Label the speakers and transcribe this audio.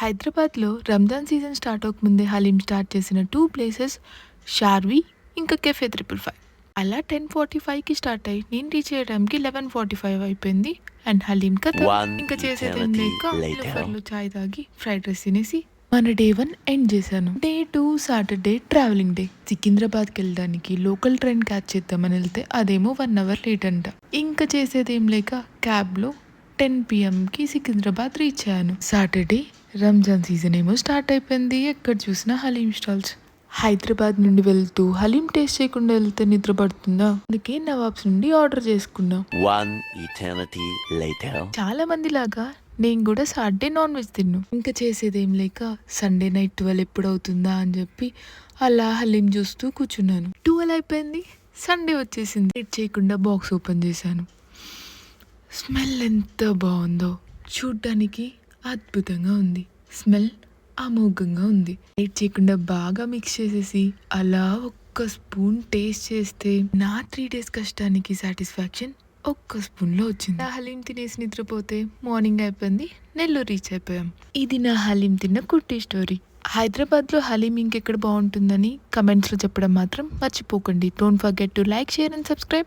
Speaker 1: హైదరాబాద్లో Ramzan season start అవ్వకముందే haleem start చేసిన 2 ప్లేసెస్ షార్వి, ఇంకా కెఫే 555. అలా 10:45కి స్టార్ట్ అయ్యి నేను రీచ్ అయ్యడానికి 11:45 అయిపోయింది. అండ్ హలీం కథ
Speaker 2: One
Speaker 1: ఇంకా చేసేదేం
Speaker 2: eternity
Speaker 1: లేక
Speaker 2: later.
Speaker 1: నిలోఫర్లో చాయ్ తాగి ఫ్రైడ్ రైస్ తినేసి మన డే 1 ఎండ్ చేశాను. Day 2 Saturday travelling day. సికింద్రాబాద్కి వెళ్ళడానికి లోకల్ ట్రైన్ క్యాచ్ చేద్దామని వెళ్తే అదేమో 1 అవర్ లేట్ అంట. ఇంకా చేసేదేం లేక క్యాబ్లో 10 PMకి సికింద్రాబాద్ రీచ్ అయ్యాను. సాటర్డే రంజాన్ సీజన్ ఏమో స్టార్ట్ అయిపోయింది. ఎక్కడ చూసినా హలీం స్టాల్స్. హైదరాబాద్ నుండి వెళ్తూ హలీం టేస్ట్ చేయకుండా వెళ్తే నిద్ర పడుతుందా, అందుకే నవాబ్స్ నుండి ఆర్డర్ చేసుకున్నా.
Speaker 2: One eternity later.
Speaker 1: చాలా మంది లాగా నేను కూడా సాటర్డే నాన్ వెజ్ తిన్నాను. ఇంకా చేసేదేం లేక సండే నైట్ 12 ఎప్పుడు అవుతుందా అని చెప్పి అలా హలీం చూస్తూ కూర్చున్నాను. 12 అయిపోయింది, సండే వచ్చేసింది. వెయిట్ చేయకుండా బాక్స్ ఓపెన్ చేశాను. స్మెల్ ఎంత బాగుందో, చూడ్డానికి అద్భుతంగా ఉంది. స్మెల్ అమోఘంగా ఉంది. వెయిట్ చేయకుండా బాగా మిక్స్ చేసేసి అలా ఒక్క స్పూన్ టేస్ట్ చేస్తే నా 3 days కష్టానికి సాటిస్ఫాక్షన్ ఒక్క స్పూన్లో వచ్చింది. నా హలీం తినేసి నిద్రపోతే మార్నింగ్ అయిపోయింది. నెల్లూరు రీచ్ అయిపోయాం. ఇది నా హలీం తిన్న కుట్టి స్టోరీ. హైదరాబాద్లో హలీం ఇంకెక్కడ బాగుంటుందని కమెంట్స్లో చెప్పడం మాత్రం మర్చిపోకండి. Don't forget to like, share and subscribe.